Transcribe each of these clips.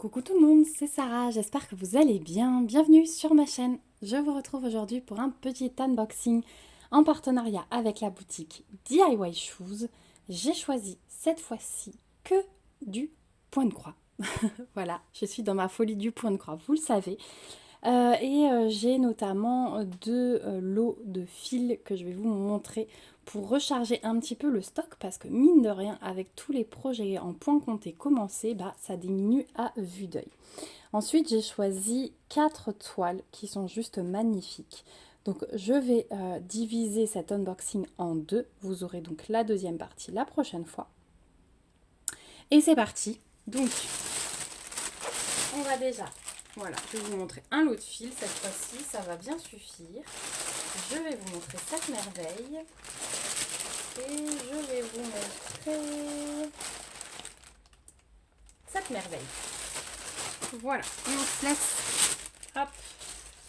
Coucou tout le monde, c'est Sarah, j'espère que vous allez bien. Bienvenue sur ma chaîne. Je vous retrouve aujourd'hui pour un petit unboxing en partenariat avec la boutique DIY Shoes. J'ai choisi cette fois-ci que du point de croix. Voilà, je suis dans ma folie du point de croix, vous le savez. J'ai notamment deux lots de fils que je vais vous montrer pour recharger un petit peu le stock parce que mine de rien, avec tous les projets en point compté commencés, ça diminue à vue d'œil. Ensuite, j'ai choisi 4 toiles qui sont juste magnifiques. Donc je vais diviser cet unboxing en deux. Vous aurez donc la deuxième partie la prochaine fois. Et c'est parti. Donc, on va déjà... Voilà, je vais vous montrer un lot de fils cette fois-ci, ça va bien suffire. Je vais vous montrer cette merveille. Et je vais vous montrer cette merveille. Voilà, et on se laisse, hop,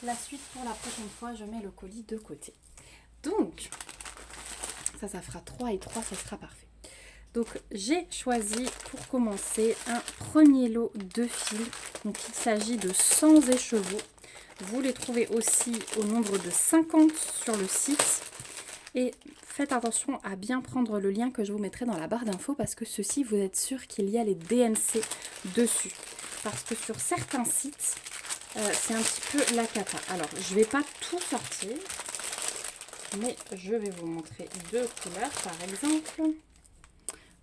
la suite pour la prochaine fois. Je mets le colis de côté. Donc, ça fera 3 et 3, ça sera parfait. Donc j'ai choisi pour commencer un premier lot de fils. Donc il s'agit de 100 écheveaux. Vous les trouvez aussi au nombre de 50 sur le site. Et faites attention à bien prendre le lien que je vous mettrai dans la barre d'infos parce que ceci, vous êtes sûr qu'il y a les DMC dessus. Parce que sur certains sites, c'est un petit peu la cata. Alors je ne vais pas tout sortir, mais je vais vous montrer deux couleurs par exemple.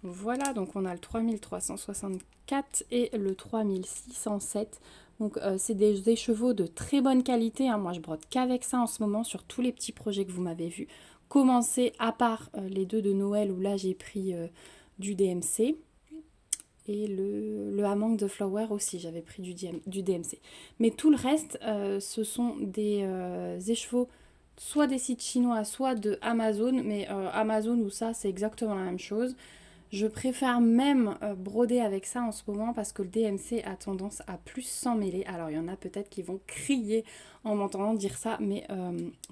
Voilà, donc on a le 3364 et le 3607. Donc c'est des écheveaux de très bonne qualité. Hein. Moi je brode qu'avec ça en ce moment sur tous les petits projets que vous m'avez vu commencer, à part les deux de Noël où là j'ai pris du DMC. Et le Amang de Flower aussi, j'avais pris du DMC. Mais tout le reste, ce sont des écheveaux, soit des sites chinois, soit de Amazon. Mais Amazon ou ça, c'est exactement la même chose. Je préfère même broder avec ça en ce moment parce que le DMC a tendance à plus s'en mêler. Alors il y en a peut-être qui vont crier en m'entendant dire ça, mais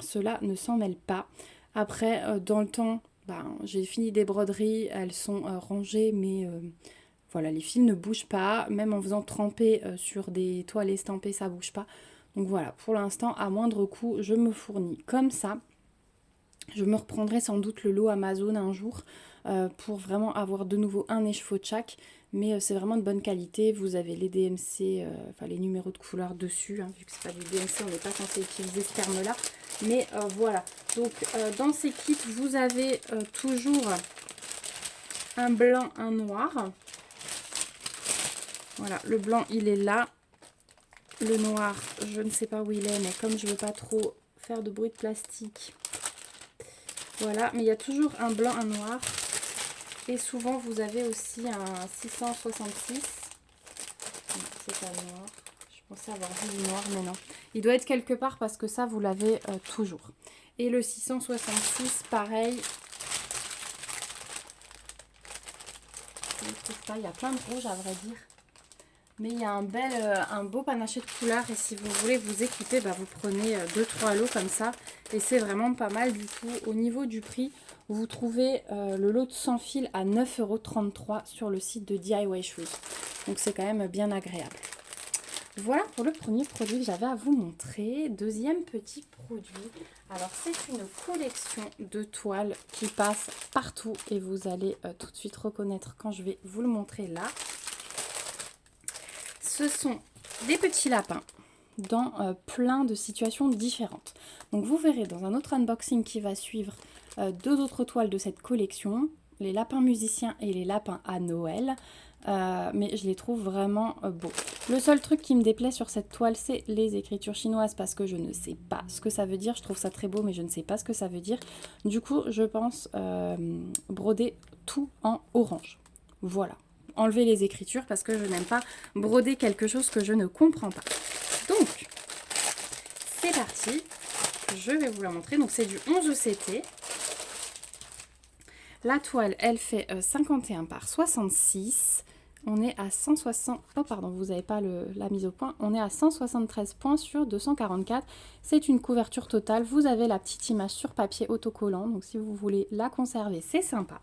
ceux-là ne s'en mêlent pas. Après, dans le temps, j'ai fini des broderies, elles sont rangées, mais voilà, les fils ne bougent pas. Même en faisant tremper sur des toiles estampées, ça ne bouge pas. Donc voilà, pour l'instant, à moindre coût, je me fournis comme ça. Je me reprendrai sans doute le lot Amazon un jour pour vraiment avoir de nouveau un écheveau de chaque. Mais c'est vraiment de bonne qualité. Vous avez les DMC, enfin les numéros de couleur dessus. Hein, vu que c'est pas du DMC, on n'est pas censé utiliser ce terme-là. Mais voilà. Donc dans ces kits, vous avez toujours un blanc, un noir. Voilà, le blanc, il est là. Le noir, je ne sais pas où il est, mais comme je ne veux pas trop faire de bruit de plastique... Voilà, mais il y a toujours un blanc, un noir. Et souvent, vous avez aussi un 666. C'est pas noir. Je pensais avoir vu du noir, mais non. Il doit être quelque part parce que ça, vous l'avez toujours. Et le 666, pareil. Je ne trouve pas. Il y a plein de rouge, à vrai dire. Mais il y a un beau panaché de couleurs. Et si vous voulez vous équiper, vous prenez 2-3 lots comme ça. Et c'est vraiment pas mal du tout. Au niveau du prix, vous trouvez le lot de 100 fils à 9,33 € sur le site de DIY Shoes. Donc c'est quand même bien agréable. Voilà pour le premier produit que j'avais à vous montrer. Deuxième petit produit. Alors c'est une collection de toiles qui passe partout. Et vous allez tout de suite reconnaître quand je vais vous le montrer là. Ce sont des petits lapins dans plein de situations différentes. Donc vous verrez dans un autre unboxing qui va suivre deux autres toiles de cette collection, les lapins musiciens et les lapins à Noël. Mais je les trouve vraiment beaux. Le seul truc qui me déplaît sur cette toile, c'est les écritures chinoises parce que je ne sais pas ce que ça veut dire. Je trouve ça très beau, mais je ne sais pas ce que ça veut dire. Du coup, je pense broder tout en orange. Voilà. Enlever les écritures parce que je n'aime pas broder quelque chose que je ne comprends pas. Donc, c'est parti. Je vais vous la montrer. Donc, c'est du 11 CT. La toile, elle fait 51 par 66. On est à 160... Oh, pardon, vous n'avez pas la mise au point. On est à 173 points sur 244. C'est une couverture totale. Vous avez la petite image sur papier autocollant. Donc, si vous voulez la conserver, c'est sympa.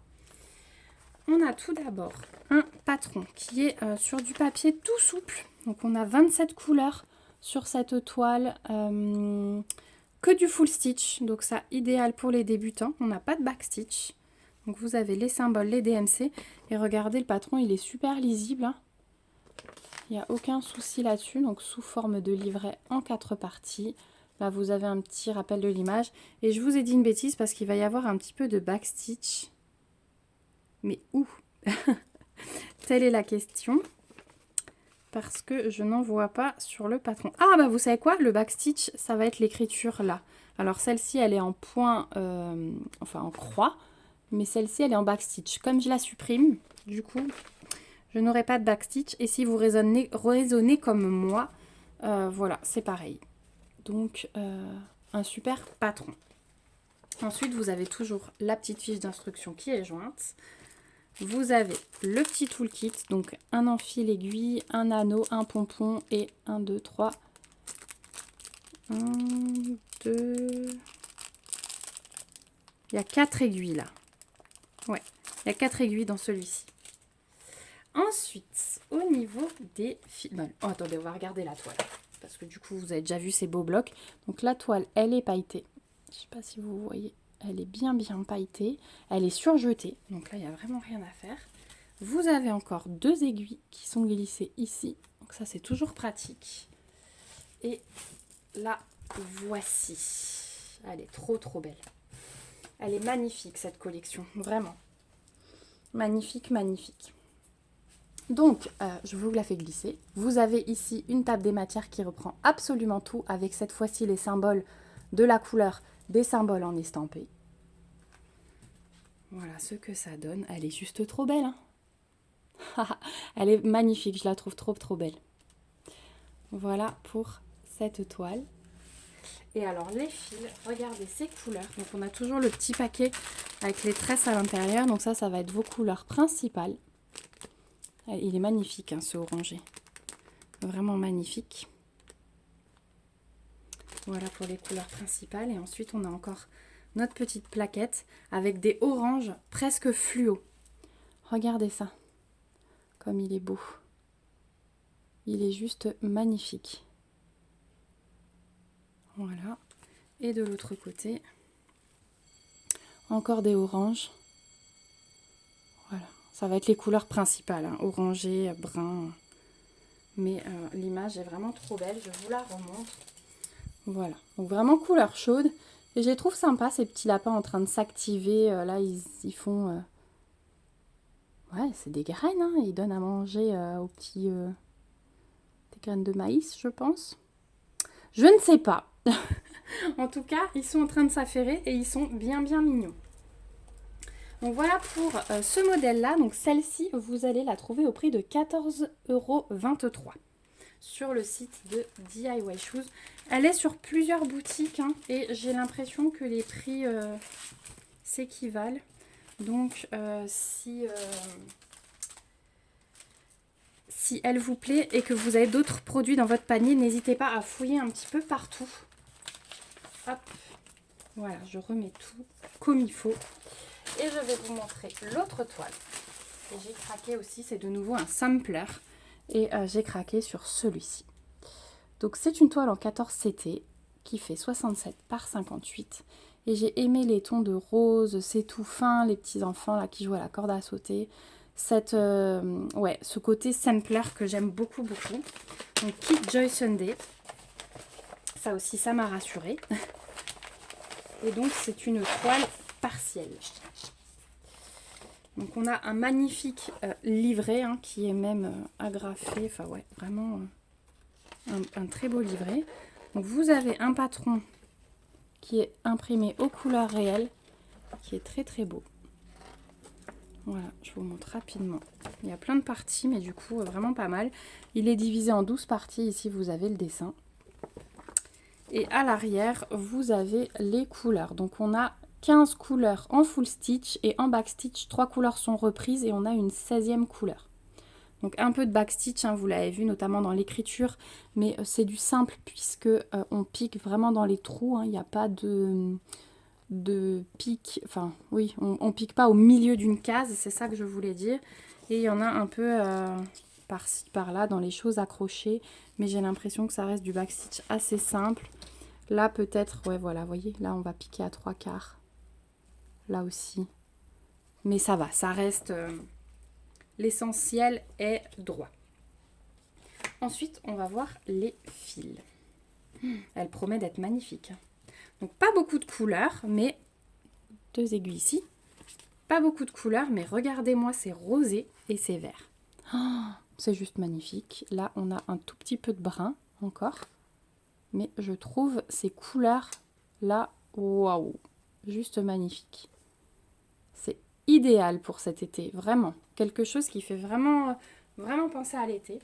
on a tout d'abord un patron qui est sur du papier tout souple. Donc on a 27 couleurs sur cette toile, que du full stitch. Donc ça, idéal pour les débutants. On n'a pas de backstitch. Donc vous avez les symboles, les DMC. Et regardez, le patron, il est super lisible, hein. Il n'y a aucun souci là-dessus. Donc sous forme de livret en 4 parties. Là, vous avez un petit rappel de l'image. Et je vous ai dit une bêtise parce qu'il va y avoir un petit peu de backstitch. Mais où? Telle est la question. Parce que je n'en vois pas sur le patron. Ah, bah vous savez quoi? Le backstitch, ça va être l'écriture là. Alors celle-ci, elle est en point, enfin en croix. Mais celle-ci, elle est en backstitch. Comme je la supprime, du coup, je n'aurai pas de backstitch. Et si vous raisonnez comme moi, voilà, c'est pareil. Donc, un super patron. Ensuite, vous avez toujours la petite fiche d'instruction qui est jointe. Vous avez le petit toolkit, donc un enfil aiguille, un anneau, un pompon et 1, 2, 3. 1, 2... Il y a 4 aiguilles là. Ouais, il y a 4 aiguilles dans celui-ci. Ensuite, au niveau des fils... Oh, attendez, on va regarder la toile. Parce que du coup, vous avez déjà vu ces beaux blocs. Donc la toile, elle est pailletée. Je ne sais pas si vous voyez. Elle est bien pailletée. Elle est surjetée. Donc là, il n'y a vraiment rien à faire. Vous avez encore 2 aiguilles qui sont glissées ici. Donc ça, c'est toujours pratique. Et la voici. Elle est trop belle. Elle est magnifique, cette collection. Vraiment. Magnifique, magnifique. Donc, je vous la fais glisser. Vous avez ici une table des matières qui reprend absolument tout, avec cette fois-ci les symboles de la couleur, des symboles en estampé. Voilà ce que ça donne. Elle est juste trop belle, hein. Elle est magnifique, je la trouve trop belle. Voilà pour cette toile. Et alors les fils, regardez ces couleurs. Donc on a toujours le petit paquet avec les tresses à l'intérieur. Donc ça va être vos couleurs principales. Il est magnifique, hein, ce orangé. Vraiment magnifique. Voilà pour les couleurs principales. Et ensuite, on a encore notre petite plaquette avec des oranges presque fluo. Regardez ça. Comme il est beau. Il est juste magnifique. Voilà. Et de l'autre côté, encore des oranges. Voilà. Ça va être les couleurs principales, hein, orangé, brun. Mais l'image est vraiment trop belle, je vous la remontre. Voilà, donc vraiment couleur chaude. Et je les trouve sympas, ces petits lapins en train de s'activer. Là, ils font... Ouais, c'est des graines, hein. Ils donnent à manger aux petits... des graines de maïs, je pense. Je ne sais pas. En tout cas, ils sont en train de s'affairer et ils sont bien mignons. Donc voilà pour ce modèle-là. Donc celle-ci, vous allez la trouver au prix de 14,23 € sur le site de DIY Shoes. Elle est sur plusieurs boutiques, hein, et j'ai l'impression que les prix s'équivalent. Donc si elle vous plaît et que vous avez d'autres produits dans votre panier, n'hésitez pas à fouiller un petit peu partout. Hop, voilà, je remets tout comme il faut. Et je vais vous montrer l'autre toile. Et j'ai craqué aussi, c'est de nouveau un sampler. Et j'ai craqué sur celui-ci. Donc c'est une toile en 14 CT qui fait 67 par 58. Et j'ai aimé les tons de rose, c'est tout fin, les petits enfants là qui jouent à la corde à sauter. Ce côté sampler que j'aime beaucoup. Donc Kit Joy Sunday. Ça aussi, ça m'a rassurée. Et donc c'est une toile partielle. Donc on a un magnifique livret, hein, qui est même agrafé. Enfin ouais, vraiment un très beau livret. Donc vous avez un patron qui est imprimé aux couleurs réelles, qui est très beau. Voilà, je vous montre rapidement. Il y a plein de parties, mais du coup vraiment pas mal. Il est divisé en 12 parties, ici vous avez le dessin. Et à l'arrière, vous avez les couleurs. Donc on a 15 couleurs en full stitch et en back stitch, 3 couleurs sont reprises et on a une 16e couleur. Donc un peu de back stitch, hein, vous l'avez vu notamment dans l'écriture, mais c'est du simple puisque on pique vraiment dans les trous, hein, il n'y a pas de de pique, enfin oui, on pique pas au milieu d'une case, c'est ça que je voulais dire. Et il y en a un peu par-ci, par-là dans les choses accrochées, mais j'ai l'impression que ça reste du backstitch assez simple. Là peut-être, ouais voilà, vous voyez, là on va piquer à 3/4. Là aussi. Mais ça va, ça reste... l'essentiel est droit. Ensuite, on va voir les fils. Elle promet d'être magnifique. Donc pas beaucoup de couleurs, mais 2 aiguilles ici. Pas beaucoup de couleurs, mais regardez-moi, c'est rosé et c'est vert. Oh, c'est juste magnifique. Là, on a un tout petit peu de brun encore. Mais je trouve ces couleurs-là, waouh, juste magnifique. C'est idéal pour cet été, vraiment. Quelque chose qui fait vraiment, vraiment penser à l'été.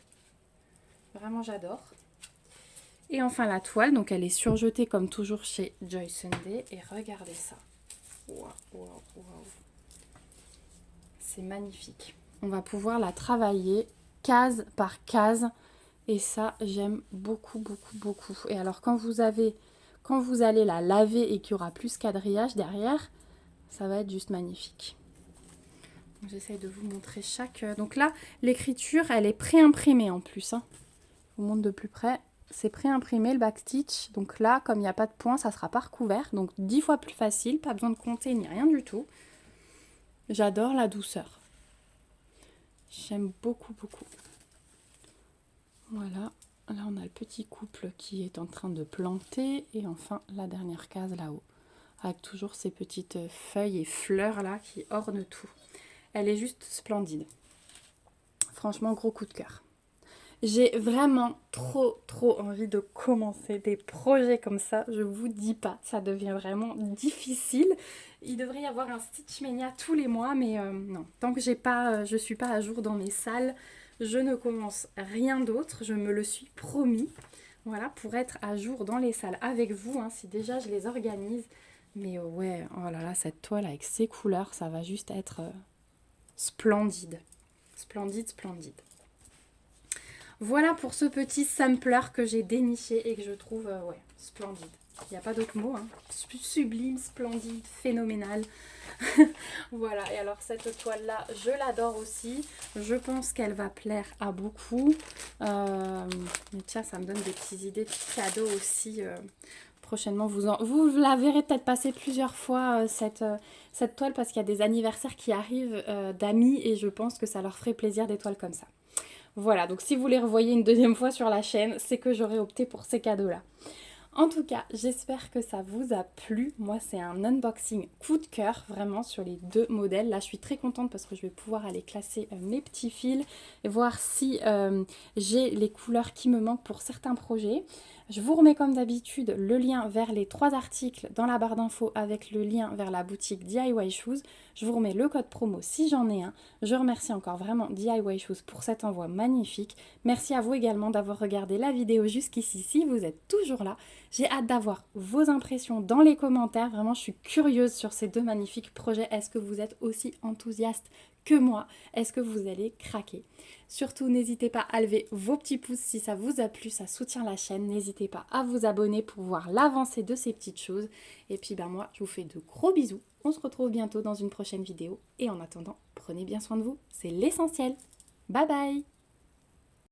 Vraiment, j'adore. Et enfin, la toile, donc elle est surjetée comme toujours chez Joy Sunday. Et regardez ça. Waouh, waouh, waouh. C'est magnifique. On va pouvoir la travailler case par case. Et ça, j'aime beaucoup, beaucoup, beaucoup. Et alors, quand vous allez la laver et qu'il y aura plus quadrillage derrière, ça va être juste magnifique. J'essaye de vous montrer chaque... Donc là, l'écriture, elle est pré-imprimée en plus. Hein. Je vous montre de plus près. C'est pré-imprimé le backstitch. Donc là, comme il n'y a pas de point, ça sera pas recouvert. Donc 10 fois plus facile, pas besoin de compter ni rien du tout. J'adore la douceur. J'aime beaucoup, beaucoup. Voilà. Là, on a le petit couple qui est en train de planter. Et enfin, la dernière case là-haut. Avec toujours ces petites feuilles et fleurs là qui ornent tout. Elle est juste splendide. Franchement, gros coup de cœur. J'ai vraiment trop envie de commencer des projets comme ça. Je vous dis pas, ça devient vraiment difficile. Il devrait y avoir un Stitch Mania tous les mois, mais non. Tant que je suis pas à jour dans mes salles, je ne commence rien d'autre. Je me le suis promis. Voilà, pour être à jour dans les salles avec vous, hein, si déjà je les organise. Mais ouais, oh là là, cette toile avec ses couleurs, ça va juste être splendide. Splendide, splendide. Voilà pour ce petit sampler que j'ai déniché et que je trouve ouais, splendide. Il n'y a pas d'autre mot. Hein. Sublime, splendide, phénoménal. Voilà, et alors cette toile-là, je l'adore aussi. Je pense qu'elle va plaire à beaucoup. Mais tiens, ça me donne des petites idées de cadeaux aussi. Prochainement, vous la verrez peut-être passer plusieurs fois cette toile parce qu'il y a des anniversaires qui arrivent d'amis et je pense que ça leur ferait plaisir des toiles comme ça. Voilà, donc si vous les revoyez une deuxième fois sur la chaîne, c'est que j'aurais opté pour ces cadeaux-là. En tout cas, j'espère que ça vous a plu. Moi, c'est un unboxing coup de cœur, vraiment, sur les 2 modèles. Là, je suis très contente parce que je vais pouvoir aller classer mes petits fils et voir si j'ai les couleurs qui me manquent pour certains projets. Je vous remets comme d'habitude le lien vers les 3 articles dans la barre d'infos avec le lien vers la boutique DIY Shoes. Je vous remets le code promo si j'en ai un. Je remercie encore vraiment DIY Shoes pour cet envoi magnifique. Merci à vous également d'avoir regardé la vidéo jusqu'ici si vous êtes toujours là. J'ai hâte d'avoir vos impressions dans les commentaires. Vraiment, je suis curieuse sur ces 2 magnifiques projets. Est-ce que vous êtes aussi enthousiaste que moi? Est-ce que vous allez craquer? Surtout, n'hésitez pas à lever vos petits pouces si ça vous a plu, ça soutient la chaîne. N'hésitez pas à vous abonner pour voir l'avancée de ces petites choses. Et puis, moi, je vous fais de gros bisous. On se retrouve bientôt dans une prochaine vidéo. Et en attendant, prenez bien soin de vous. C'est l'essentiel. Bye bye!